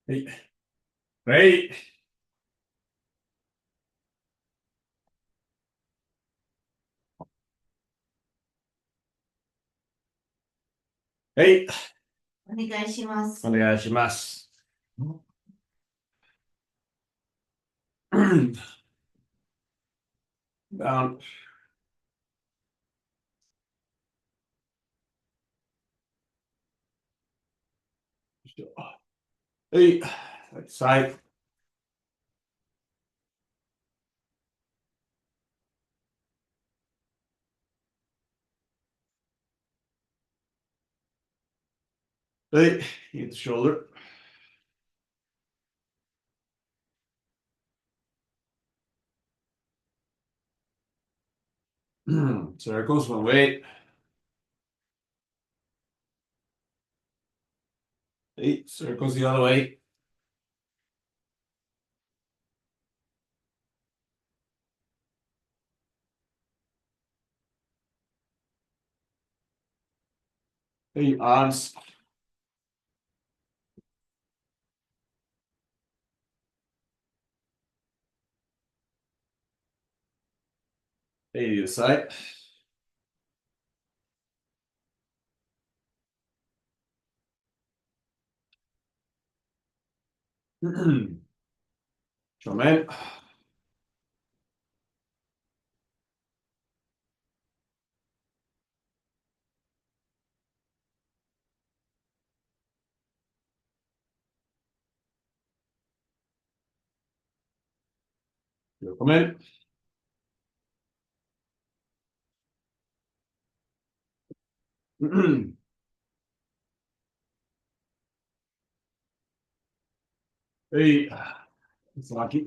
はい。はい。はい。お願いしまおす。願いします。Down. はい。Side. はい。Hit the shoulder. Circles one way. はい。Circles the other way. はい。Arms. はい。Either side. 正面。横面。はい。つまき。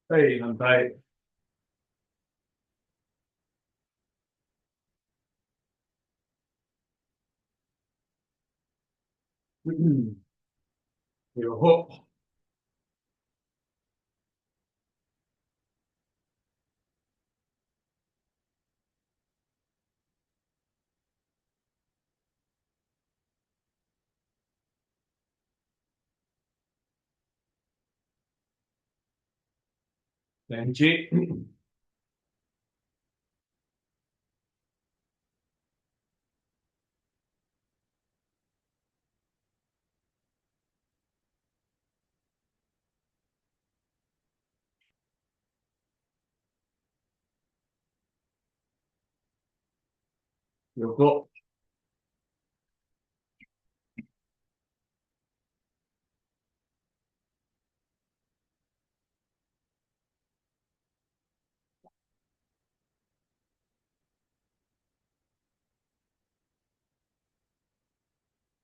はい。反対。横。ベンチ。横。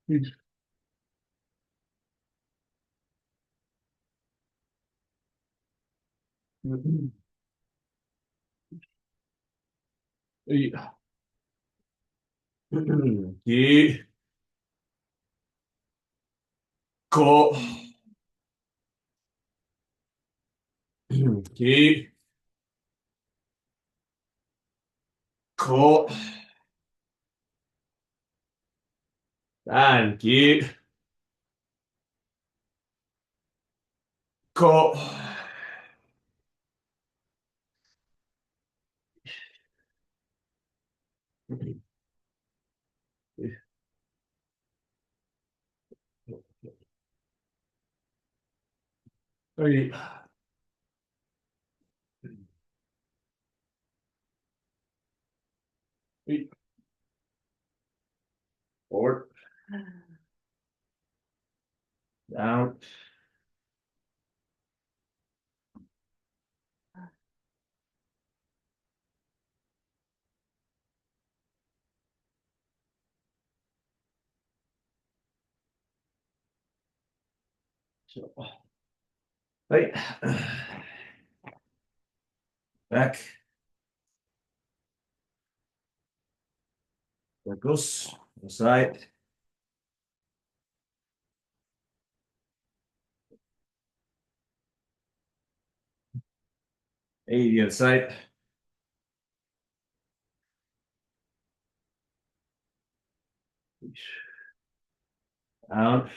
はい。き。こ。き。こ。短期。こ。はい。はい。Forward. Down. はい。Back. Circles. Side. Hey, the other side. Down.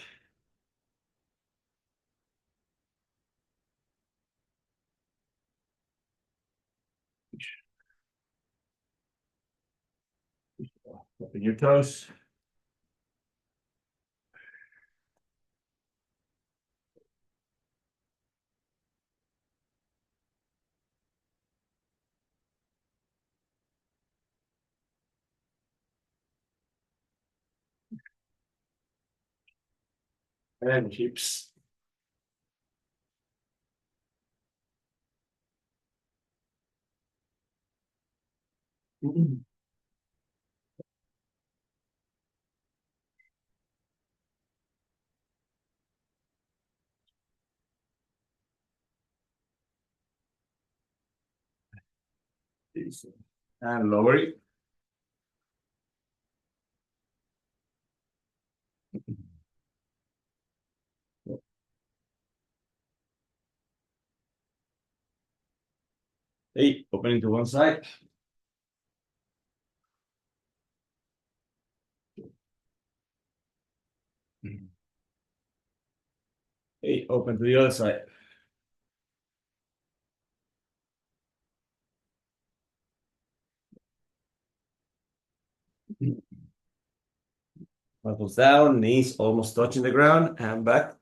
Open your toes. And hips. And lower it. Hey, opening to one side. Hey, open to the other side. Knuckles down, knees almost touching the ground, and back.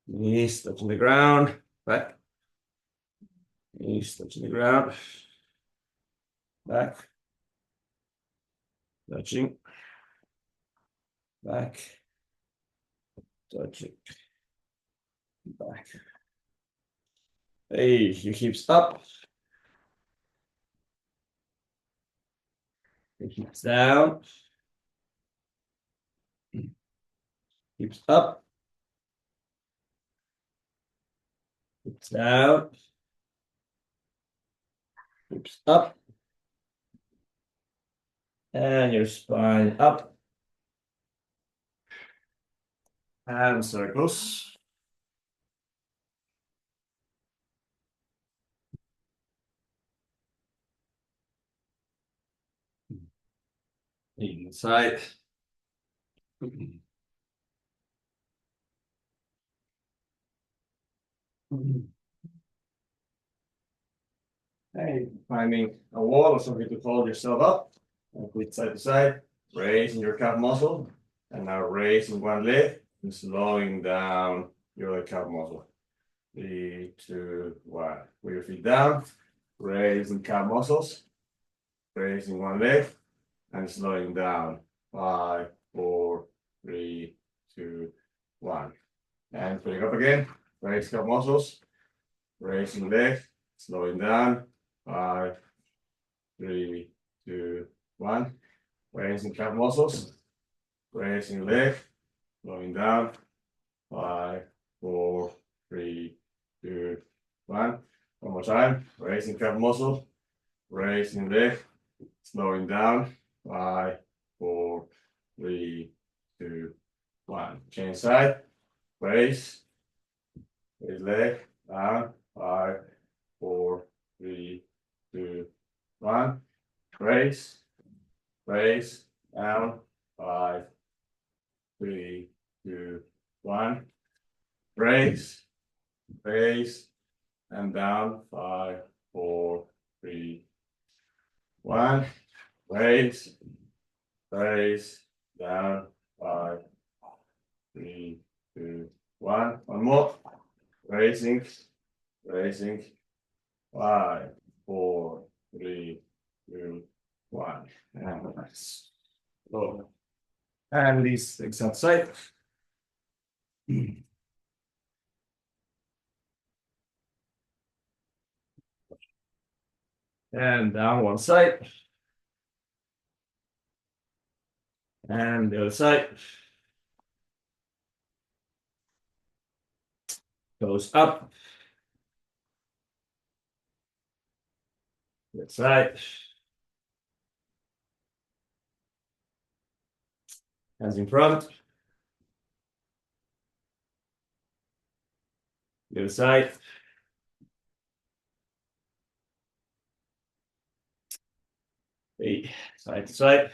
Knees touching the ground, back. Knees touching the ground, back. Touching, back. Touching, back. Hey, your hips up. Your hips down. Hips up. Hips down. Hips up. And your spine up. And circles. Inside. Hey, finding a wall or something to hold yourself up. And put side to side, raising your calf muscle. And now raising one leg and slowing down your other calf muscle. 3, 2, 1. Put your feet down, raising calf muscles, raising one leg, and slowing down. 5, 4, 3, 2, 1. And putting up again, raise calf muscles, raising leg, slowing down. 5, 3, 2, 1. Raising calf muscles, raising leg, slowing down. 5, 4, 3, 2, 1. One more time. Raising calf muscle, raising leg, slowing down. 5, 4, 3, 2, 1. Change side. Raise leg, down. 5, 4, 3, 2, 1. Raise, down. 5, 3, 2, 1. Raise, and down. 5, 4, 3, 1. Raise, down. 5, 3, 2, 1. One more. Raising. 5, 4, 3, 2, 1. And nice. Low. And this exact side. And down one side. And the other side. Goes up. That side. Hands in front. The other side. Hey, side to side.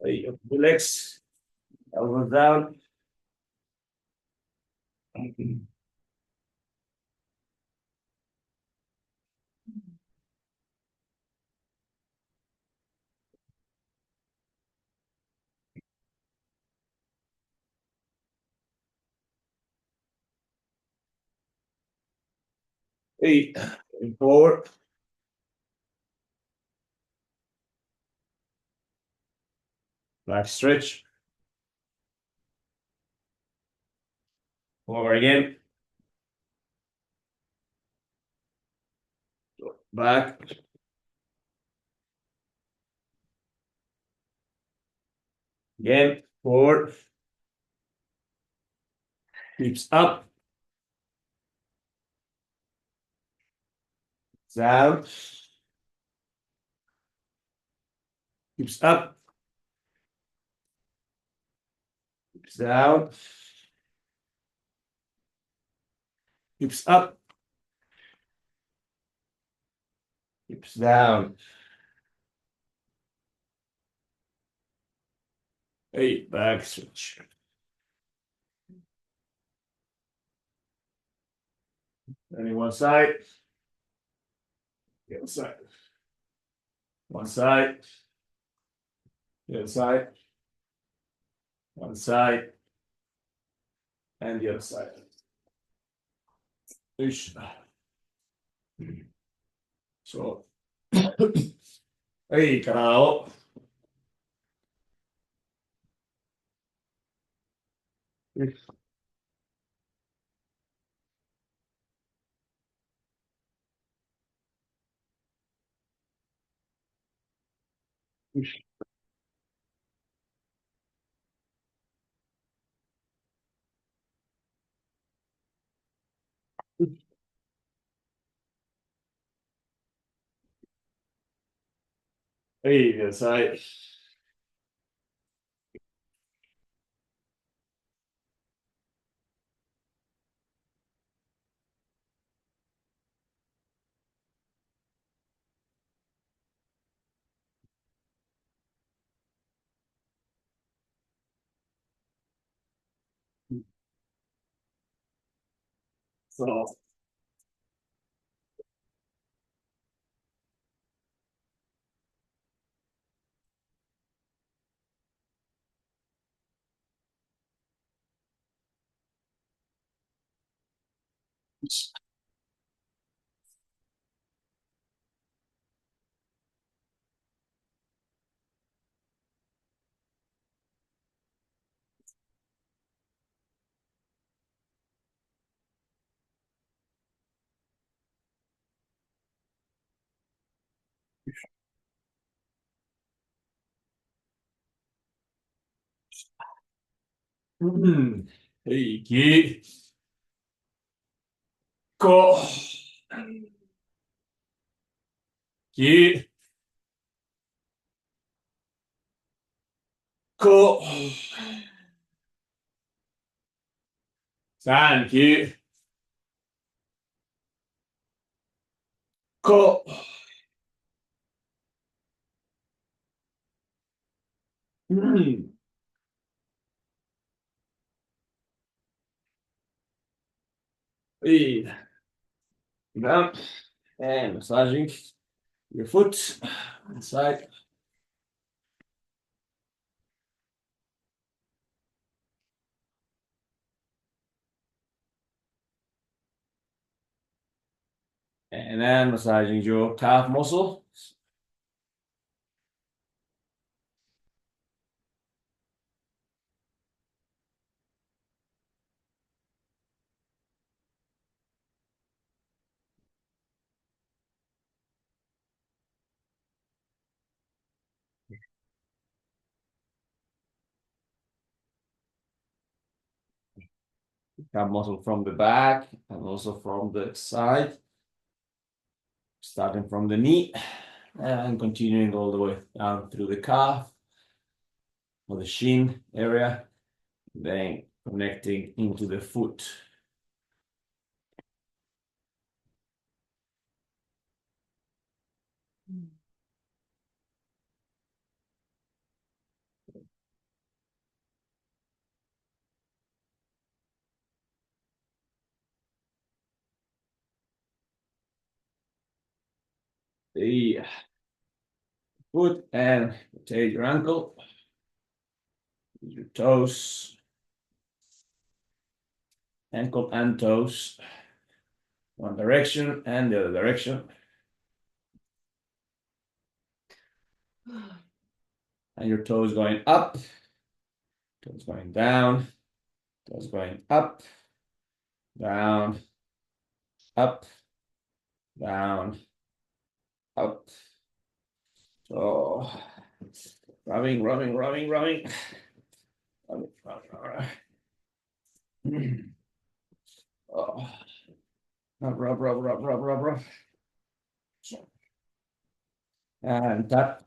Hey, relax. Elbows down. Hey, forward. Back stretch. Forward again. Back. Again. Forward. Hips up. Down. Hips up. Hips down. Hips up. Hips down. Hey, back switch. Only one side. The other side. One side. The other side. One side. And the other side. Ish. So. Hey, 体を。Hey, the other side. So. Hey, ki. Ko. Ki. Ko. San, ki. Ko. Hey, down. And massaging your foot inside. And then massaging your calf muscle. Calf muscle from the back and also from the side. Starting from the knee and continuing all the way down through the calf. or the shin area, then connecting into the foot. The foot and rotate your ankle, your toes, ankle and toes, one direction and the other direction. And your toes going up, toes going down, toes going up, down, up, down, up. So rubbing. Oh. Rub. And tap.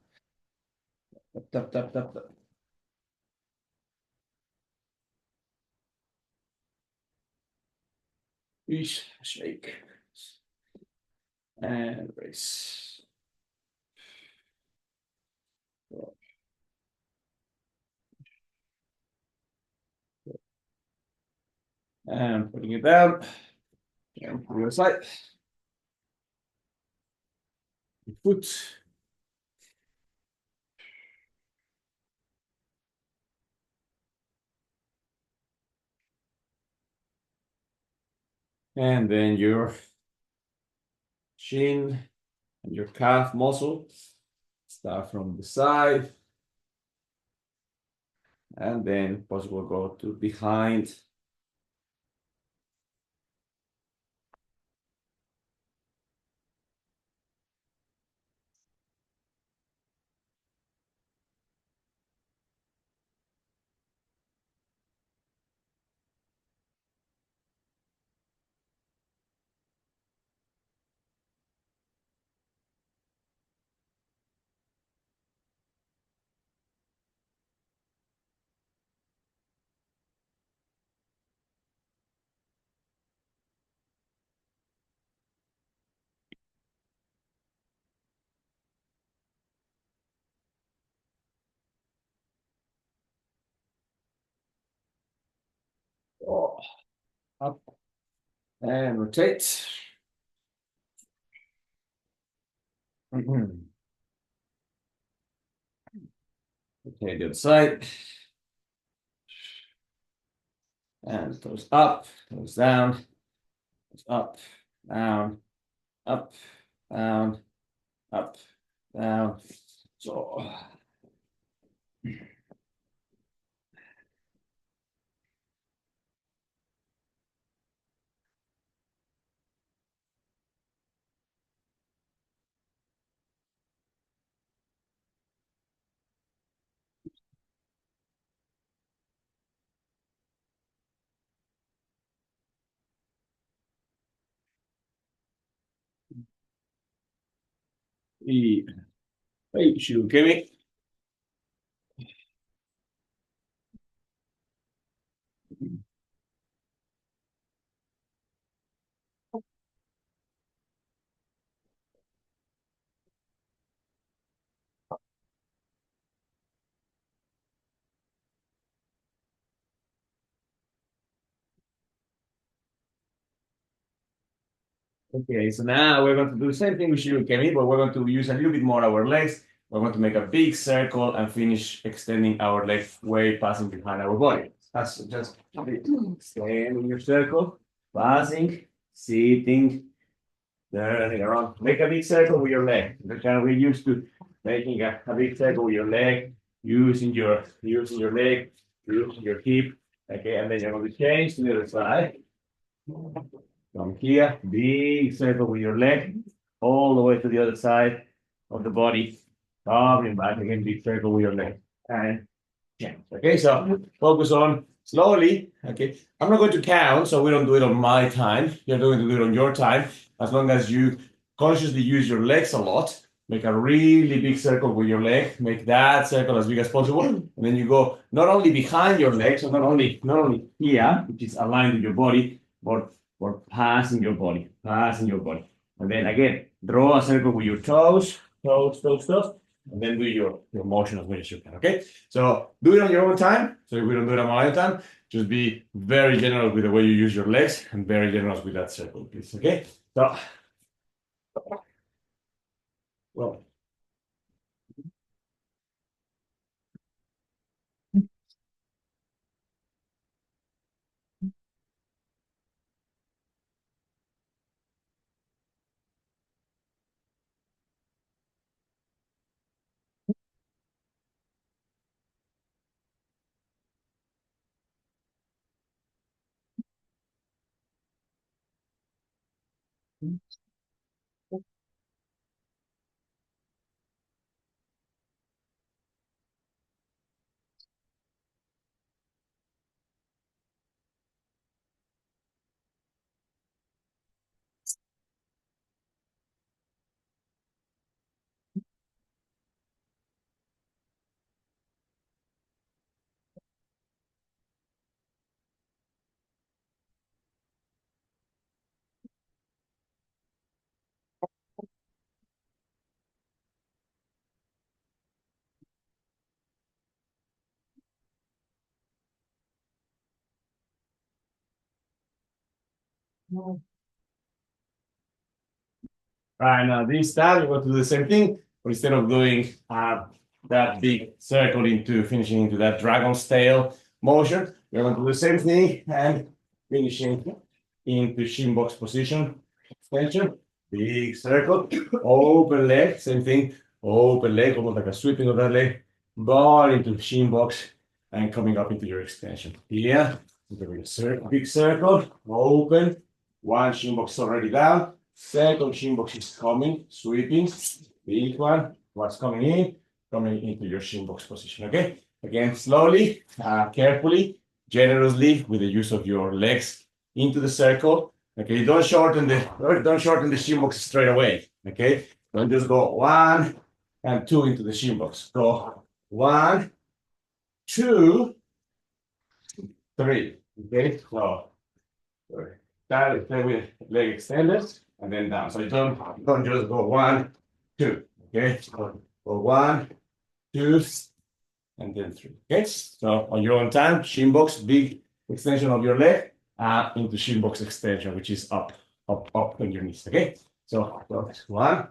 Shake. And raise. And putting it down. And to the other side. Foot. And then your shin and your calf muscle. Start from the side. And then possible go to behind. Oh, up and rotate. Okay, the other side. And toes up, toes down, toes up, down, up, down, up, down. So hey, shoe, give me. Okay, so now we're going to do the same thing with Shiru Kemi, but we're going to use a little bit more our legs. We're going to make a big circle and finish extending our legs way passing behind our body. That's just stand in your circle, passing, sitting, turning around. Make a big circle with your leg. We're used to making a big circle with your leg, using your leg, using your hip. Okay, and then you're going to change to the other side. From here, big circle with your leg, all the way to the other side of the body. Coming back again, big circle with your leg. And change. Okay, so focus on slowly. Okay, I'm not going to count, so we don't do it on my time. You're going to do it on your time. As long as you consciously use your legs a lot, make a really big circle with your leg, make that circle as big as possible, and then you go not only behind your legs, so not only here, which is aligned with your body, but passing your body, and then again draw a circle with your toes, and then do your motion as much as you can. Okay, so do it on your own time. So if we don't do it on our own time, just be very generous with the way you use your legs and very generous with that circle, please. Okay, so well. Right, now this time we're going to do the same thing, but instead of doing that big circle into finishing into that dragon's tail motion, we're going to do the same thing and finishing into shin box position, extension, big circle, open leg, same thing, open leg, almost like a sweeping of that leg, ball into shin box and coming up into your extension. Here, big circle, open, one shin box already down. Second shin box is coming, sweeping. Big one. What's coming in? Coming into your shin box position. Okay. Again, slowly, carefully, generously, with the use of your legs into the circle. Okay. Don't shorten the shin box straight away. Okay. Don't just go 1 and 2 into the shin box. Go 1, 2, 3. Okay. So start with leg extended and then down. So you don't just go 1, 2. Okay. So go 1, 2, and then 3. Okay. So on your own time, shin box, big extension of your leg, into shin box extension, which is up on your knees. Okay. So 1.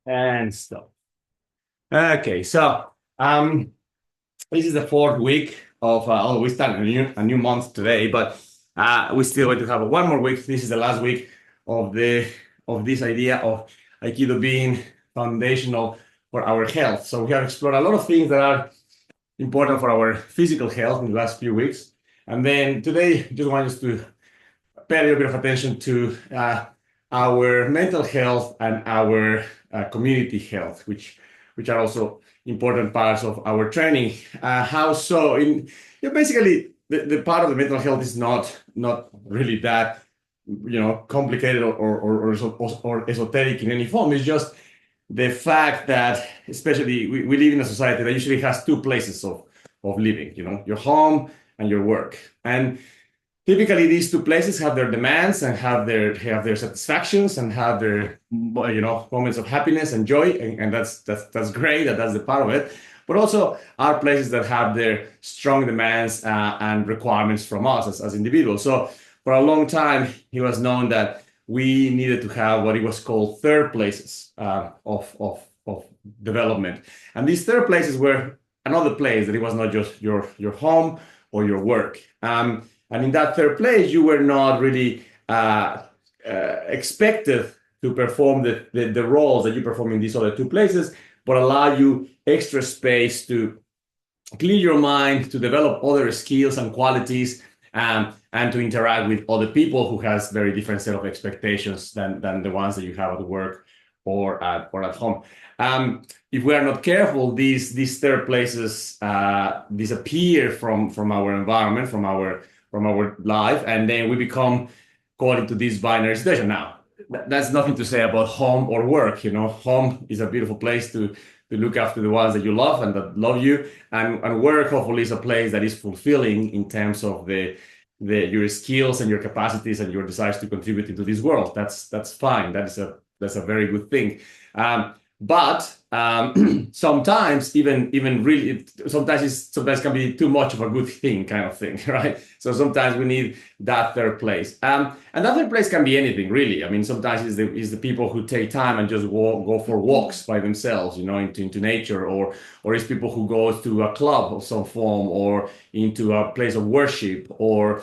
And stop. Okay. So this is the 4th week of we start a new month today, but we still going to have one more week. This is the last week of this idea of Aikido being foundational for our health. So we have explored a lot of things that are important for our physical health in the last few weeks, and then today just want us to pay a little bit of attention to our mental health and our community health, which are also important parts of our training. How so? Basically, the part of the mental health is not really that complicated or esoteric in any form. It's just the fact that, especially, we live in a society that usually has 2 places of living. Your home and your work, and typically these two places have their demands and have their satisfactions and have their moments of happiness and joy, and that's great, that's the part of it. But also are places that have their strong demands and requirements from us as individuals. So for a long time, it was known that we needed to have what it was called third places of development. And these third places were another place that it was not just your home or your work. And in that third place, you were not really expected to perform the roles that you perform in these other two places, but allow you extra space to clear your mind, to develop other skills and qualities, and to interact with other people who has very different set of expectations than the ones that you have at work or at home. If we are not careful, these third places disappear from our environment, from our life, and then we become caught into this binary situation. Now, that's nothing to say about home or work. Home is a beautiful place to look after the ones that you love and that love you, and work hopefully is a place that is fulfilling in terms of your skills and your capacities and your desires to contribute into this world. That's fine. That's a very good thing. But sometimes even really sometimes can be too much of a good thing, kind of thing, right? So sometimes we need that third place, and that third place can be anything, really. I mean, sometimes it's the people who take time and just go for walks by themselves, into nature, or it's people who go to a club of some form, or into a place of worship, or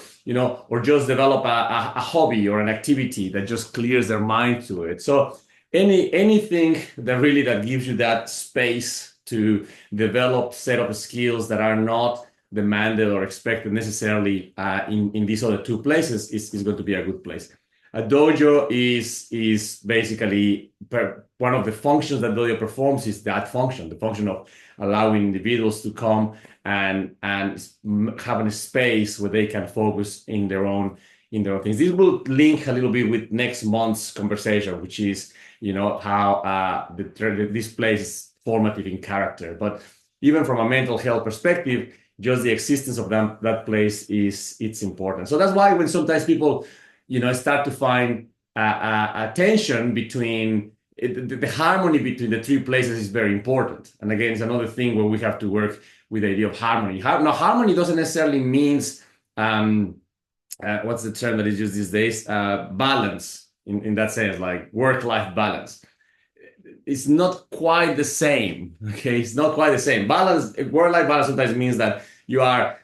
or just develop a hobby or an activity that just clears their mind to it. So anything that gives you that space to develop set of skills that are not demanded or expected necessarily in these other two places is going to be a good place. A dojo is basically one of the functions that dojo performs is that function, the function of allowing individuals to come and have a space where they can focus in their own things. This will link a little bit with next month's conversation, which is how this place is formative in character. But even from a mental health perspective, just the existence of that place it's important. So that's why when sometimes people start to find a tension between the harmony between the three places is very important. And again, it's another thing where we have to work with the idea of harmony. Now, harmony doesn't necessarily means what's the term that is used these days? Balance. In that sense, like work-life balance. It's not quite the same, okay? It's not quite the same. Work-life balance sometimes means that you are,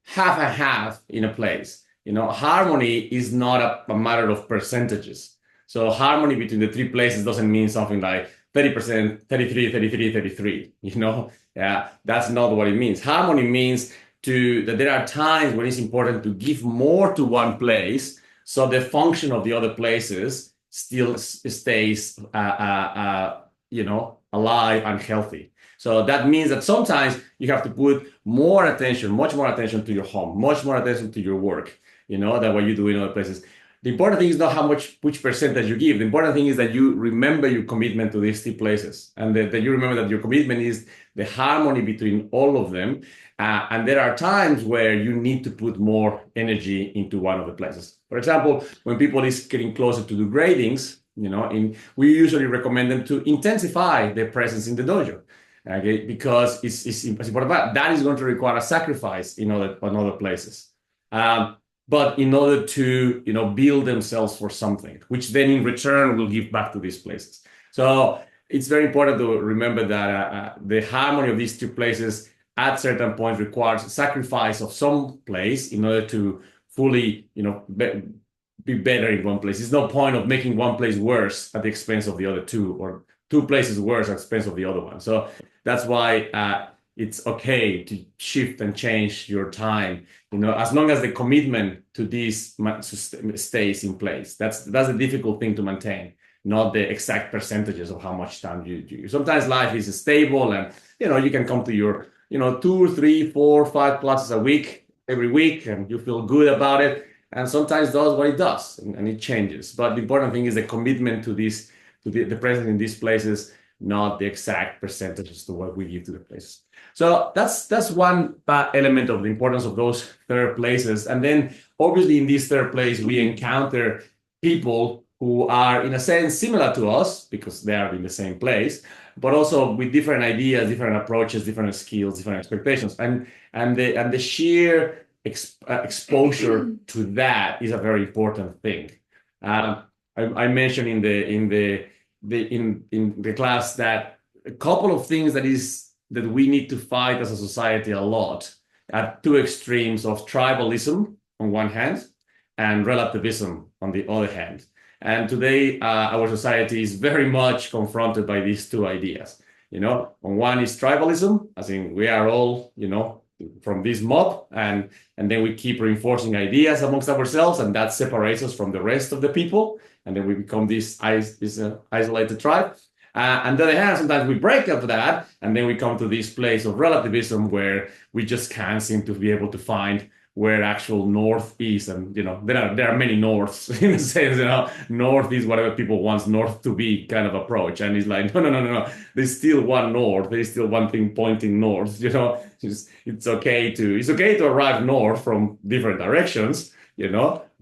half and half in a place. Harmony is not a matter of percentages. So harmony between the three places doesn't mean something like 30%, 33, 33, 33, Yeah, that's not what it means. Harmony means that there are times when it's important to give more to one place, so the function of the other places still stays, alive and healthy. So that means that sometimes you have to put more attention, much more attention to your home, much more attention to your work, than what you do in other places. The important thing is not which percentage you give. The important thing is that you remember your commitment to these three places, and that you remember that your commitment is the harmony between all of them. And there are times where you need to put more energy into one of the places. For example, when people is getting closer to the gradings, we usually recommend them to intensify their presence in the dojo, okay? Because it's important. But that is going to require a sacrifice in other places. But in order to build themselves for something, which then in return will give back to these places. So it's very important to remember that the harmony of these two places at certain points requires sacrifice of some place in order to fully be better in one place. There's no point of making one place worse at the expense of the other two, or two places worse at the expense of the other one. So that's why it's okay to shift and change your time, as long as the commitment to this stays in place. That's the difficult thing to maintain, not the exact percentages of how much time you do. Sometimes life is stable, and you can come to your 2, 3, 4, 5 classes a week every week, and you feel good about it. And sometimes does what it does, and it changes. But the important thing is the commitment to the presence in these places not the exact percentages to what we give to the places. So that's one element of the importance of those third places. And then obviously in this third place, we encounter people who are in a sense similar to us because they are in the same place, but also with different ideas, different approaches, different skills, different expectations. And the sheer exposure to that is a very important thing. I mentioned in the class that a couple of things that we need to fight as a society a lot at two extremes of tribalism on one hand and relativism on the other hand. And today, our society is very much confronted by these two ideas. On one is tribalism, as in we are all, from this mob, and then we keep reinforcing ideas amongst ourselves, and that separates us from the rest of the people, and then we become this isolated tribe. And on the other hand, sometimes we break up that, and then we come to this place of relativism where we just can't seem to be able to find where actual north is. And there are many norths in a sense. North is whatever people want north to be kind of approach, and it's like no. There's still one north. There's still one thing pointing north. It's okay to arrive north from different directions.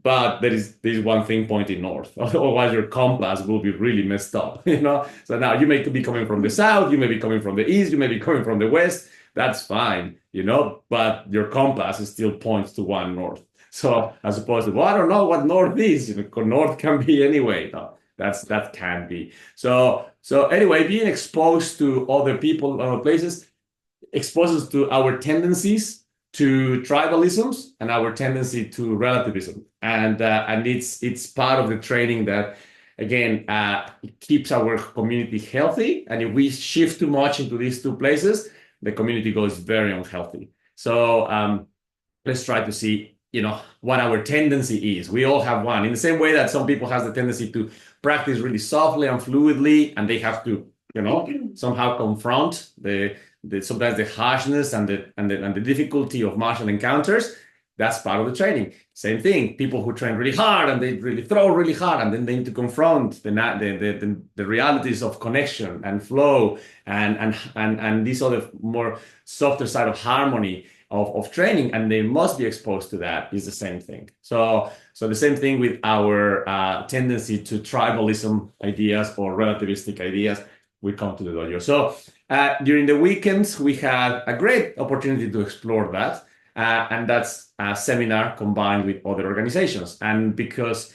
But there's one thing pointing north. Otherwise, your compass will be really messed up. So now you may be coming from the south, you may be coming from the east, you may be coming from the west. That's fine, but your compass still points to one north. So as opposed to, well, I don't know what north is. North can be anyway. No, that can be. So anyway, being exposed to other people, other places, exposes to our tendencies to tribalisms and our tendency to relativism, and it's part of the training that, again, it keeps our community healthy. And if we shift too much into these two places, the community goes very unhealthy. So let's try to see, what our tendency is. We all have one. In the same way that some people have the tendency to practice really softly and fluidly, and they have to, somehow confront sometimes the harshness and the difficulty of martial encounters. That's part of the training. Same thing. People who train really hard and they really throw really hard, and then they need to confront the realities of connection and flow and this other more softer side of harmony of training, and they must be exposed to that. Is the same thing. So the same thing with our tendency to tribalism ideas or relativistic ideas. We come to the dojo. So during the weekends, we had a great opportunity to explore that. And that's a seminar combined with other organizations. And because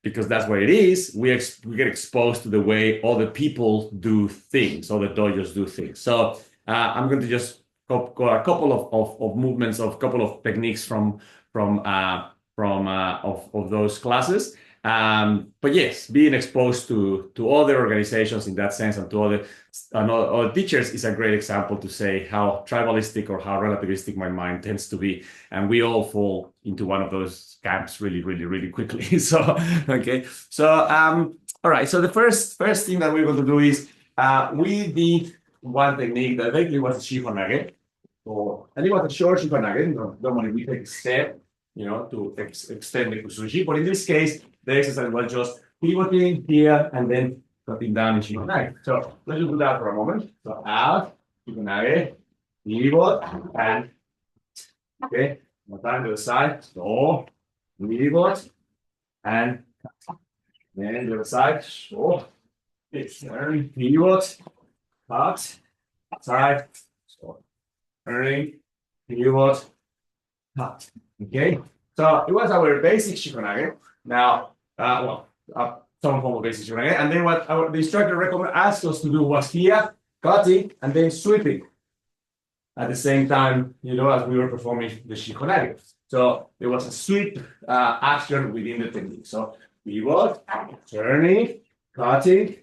that's what it is, we get exposed to the way other people do things, other dojos do things. So I'm going to just go a couple of movements, of couple of techniques from those classes. But yes, being exposed to other organizations in that sense and to other teachers is a great example to say how tribalistic or how relativistic my mind tends to be. And we all fall into one of those camps really, really, really quickly. So, okay. So, all right. So the first thing that we're going to do is we did one technique that basically was a Shihonage. And it was a short Shihonage. Normally we take a step, to extend the Kusushi. But in this case, the exercise was just pivoting here and then cutting down in Shihonage. So let's just do that for a moment. So out, Shihonage, pivot, and okay, one time to the side. So pivot and then the other side. So it's turning, pivot, cut, side, so turning, pivot, cut. Okay, so it was our basic Shihonage. Now, some form of basic Shihonage. And then what the instructor asked us to do was here, cutting, and then sweeping at the same time, as we were performing the Shihonage. So there was a sweep action within the technique. So pivot, turning, cutting,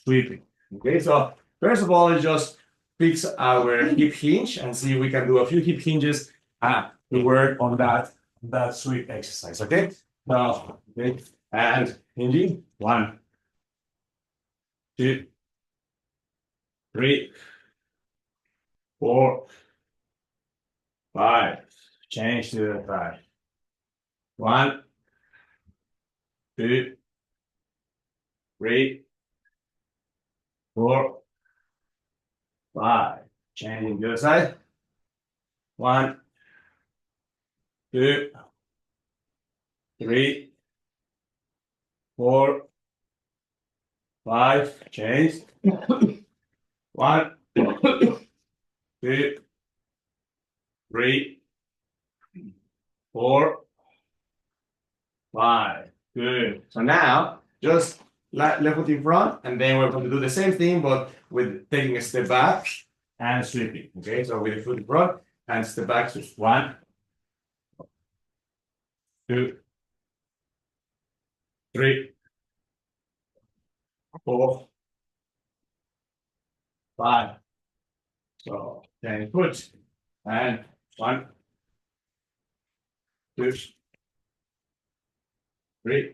sweeping. Okay, so first of all, let's just fix our hip hinge and see if we can do a few hip hinges to work on that sweep exercise. Okay, now, okay, and hinging. 1, 2, 3, 4, 5. Change to the 5. 1, 2, 3, 4, 5. Changing the other side. 1, 2, 3, 4, 5. Change. 1, 2, 3, 4, 5. Good. So now just left foot in front, and then we're going to do the same thing, but with taking a step back and sweeping. Okay, so with the foot in front and step back, so 1, 2, 3, 4, 5. So 10 foot and 1, 2, 3,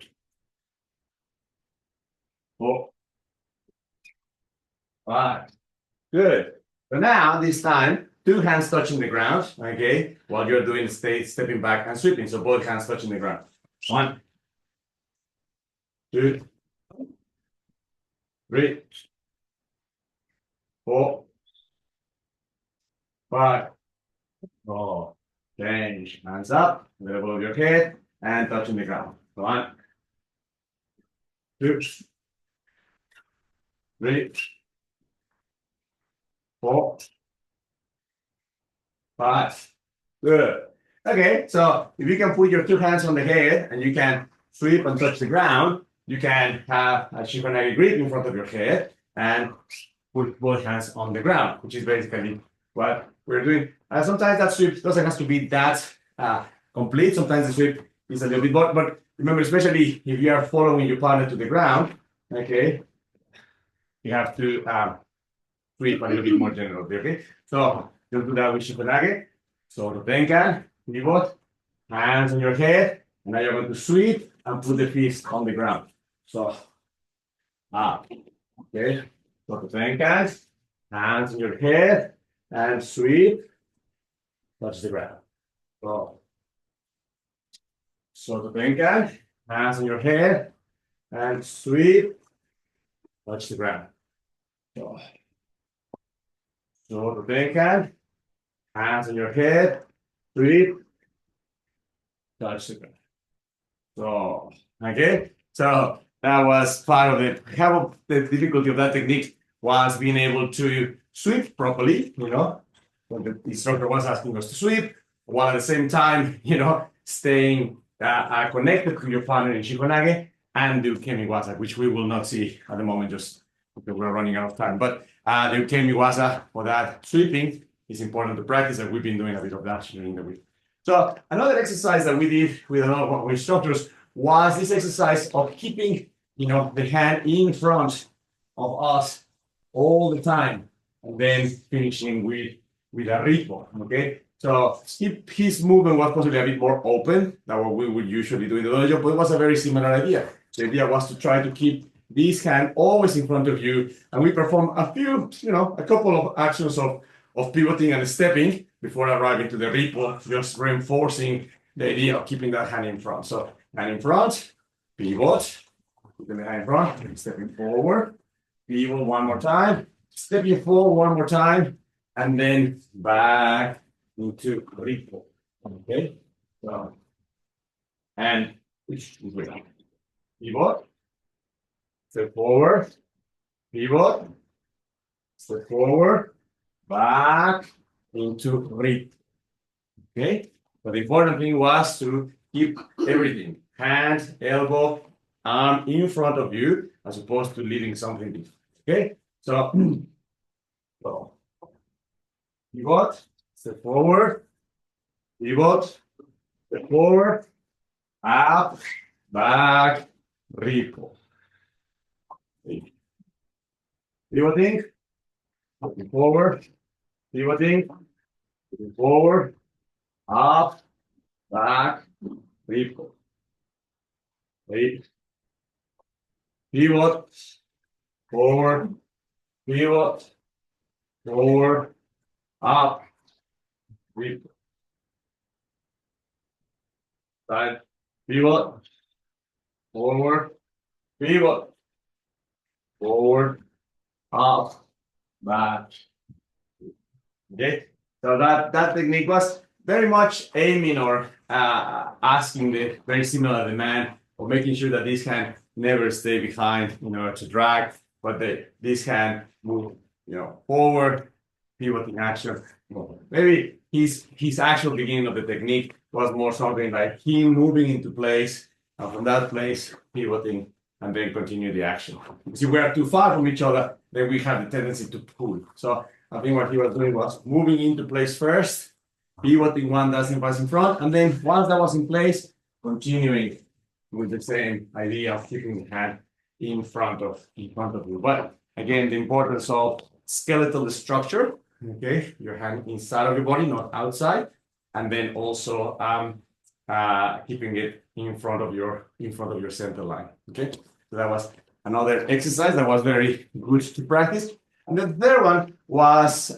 4, 5. Good. So now this time, 2 hands touching the ground, okay, while you're doing stepping back and sweeping. So both hands touching the ground. 1, 2, 3, 4, 5. Oh, change. Hands up, level of your head, and touching the ground. 1, 2, 3, 4, 5. Good. Okay, so if you can put your 2 hands on the head and you can sweep and touch the ground, you can have a Shikonagi grip in front of your head and put both hands on the ground, which is basically what we're doing. Sometimes that sweep doesn't have to be that complete. Sometimes the sweep is a little bit more, but remember, especially if you are following your partner to the ground, okay, you have to sweep a little bit more generally, okay? So you'll do that with Shikonage. So the Tenkan, pivot, hands on your head, and now you're going to sweep and put the fist on the ground. So up, okay? So the Tenkan, hands on your head, and sweep, touch the ground. So the Tenkan, hands on your head, and sweep, touch the ground. So the Tenkan, hands on your head, sweep, touch the ground. So, okay, so that was part of it. Half of the difficulty of that technique was being able to sweep properly, you know, when the instructor was asking us to sweep, while at the same time, you know, staying connected to your partner in Shikonage and do Kemiwaza, which we will not see at the moment just because we're running out of time. But the Kemiwaza for that sweeping is important to practice, and we've been doing a bit of that during the week. So another exercise that we did with a lot of our instructors was this exercise of keeping, you know, the hand in front of us all the time, and then finishing with a ripo. Okay, so his movement was possibly a bit more open than what we would usually do in the dojo, but it was a very similar idea. The idea was to try to keep this hand always in front of you, and we perform a few, you know, a couple of actions of pivoting and stepping before arriving to the ripo, just reinforcing the idea of keeping that hand in front. So hand in front, pivot, keeping the hand in front, stepping forward, pivot one more time, stepping forward one more time, and then back into ripo. Okay, so and which is with pivot, step forward, pivot, step forward, back into ripo. Okay, but the important thing was to keep everything, hand, elbow, arm in front of you, as opposed to leaving something different. Okay, so pivot, step forward, pivot, step forward, up, back, ripo. Pivoting, looking forward, pivoting, looking forward, up, back, ripo. Wait. Pivot, forward, pivot, forward, up, ripo. Side, pivot, forward, pivot, forward, up, back, Okay, so that technique was very much aiming or asking the very similar demand of making sure that this hand never stay behind in order to drag, but this hand move, forward, pivoting action. Maybe his actual beginning of the technique was more something like him moving into place, and from that place pivoting, and then continue the action. Because if we are too far from each other, then we have the tendency to pull. So I think what he was doing was moving into place first, pivoting 1 dozen pass in front, and then once that was in place, continuing with the same idea of keeping the hand in front of you. But again, the importance of skeletal structure, okay, your hand inside of your body, not outside, and then also keeping it in front of your center line. Okay, so that was another exercise that was very good to practice. And the third one was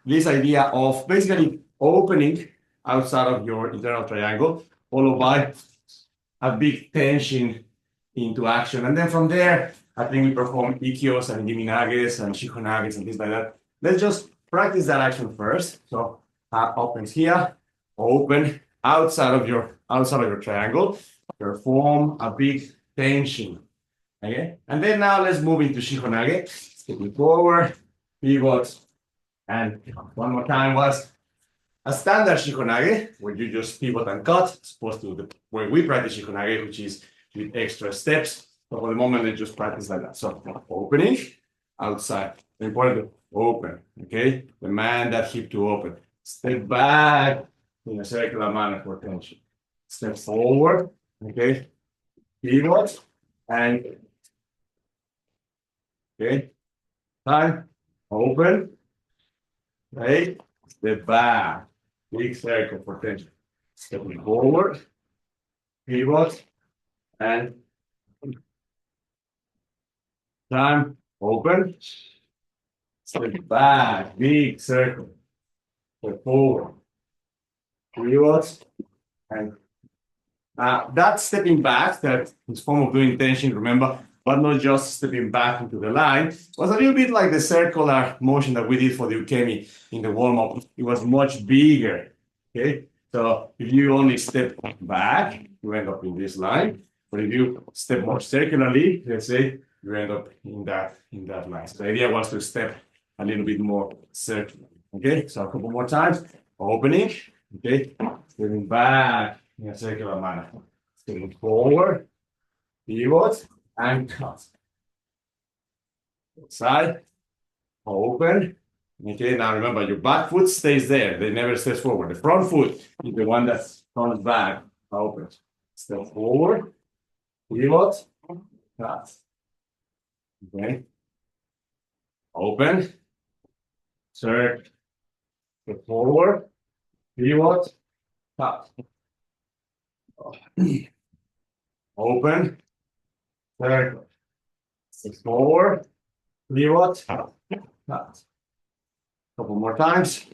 this idea of basically opening outside of your internal triangle, followed by a big tension into action. And then from there, I think we perform ikios and giminages and shikonages and things like that. Let's just practice that action first. So opens here, open outside of your triangle, perform a big tension. Okay, and then now let's move into shikonage. Stepping forward, pivot, and one more time was a standard shikonage where you just pivot and cut, as opposed to the way we practice shikonage, which is with extra steps. So for the moment, let's just practice like that. So opening outside, important to open. Okay, demand that hip to open. Step back in a circular manner for tension. Step forward. Okay, pivot and okay. Time, open, right, step back, big circle for tension. Stepping forward, pivot, and time, open, step back, big circle, step forward, pivot, and that stepping back, that is form of doing tension, remember, but not just stepping back into the line, was a little bit like the circular motion that we did for the ukemi in the warm-up. It was much bigger, okay? So if you only step back, you end up in this line. But if you step more circularly, let's say, you end up in that line. So the idea was to step a little bit more circular, okay? So a couple more times, opening, okay? Stepping back in a circular manner. Stepping forward, pivot, and cut. Side, open. Okay, now remember your back foot stays there. They never steps forward. The front foot is the one that comes back, open. Step forward, pivot, cut. Okay. Open, circle, step forward, pivot, cut. Open, circle, step forward, pivot, cut. Couple more times.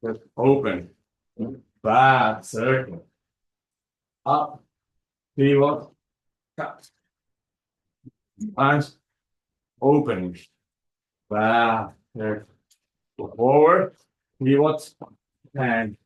Just open, back, circle, up, pivot, cut. Times, open, back, circle, forward, pivot, and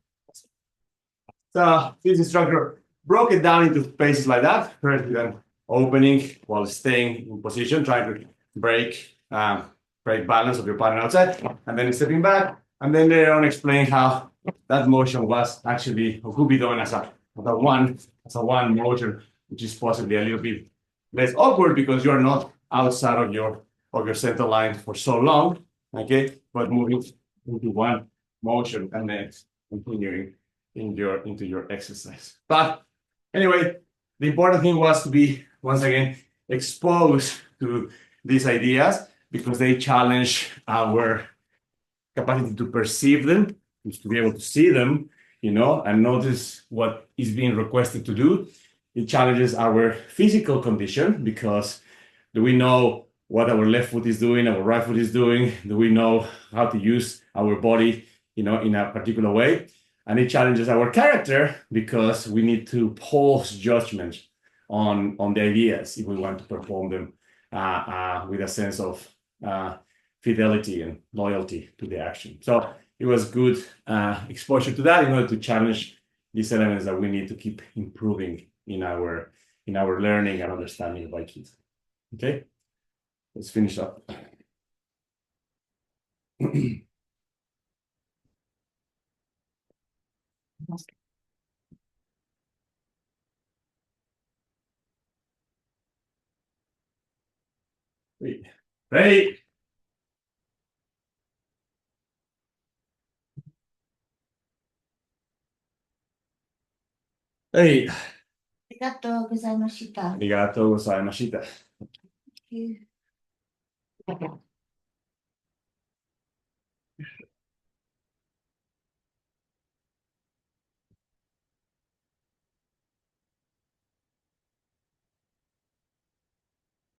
so this instructor broke it down into phases like that. First, then opening while staying in position, trying to break balance of your partner outside, and then stepping back, and then later on explain how that motion was actually or could be done as a one motion, which is possibly a little bit less awkward because you're not outside of your center line for so long, okay? But moving into one motion and then continuing into your exercise. But anyway, the important thing was to be once again exposed to these ideas because they challenge our capacity to perceive them, to be able to see them, and notice what is being requested to do. It challenges our physical condition because do we know what our left foot is doing, our right foot is doing? Do we know how to use our body, in a particular way? And it challenges our character because we need to pause judgment on the ideas if we want to perform them with a sense of fidelity and loyalty to the action. So it was good exposure to that in order to challenge these elements that we need to keep improving in our learning and understanding of Aikido. Okay, let's finish up. Ready? Hey, ありがとうございました。ありがとうございました。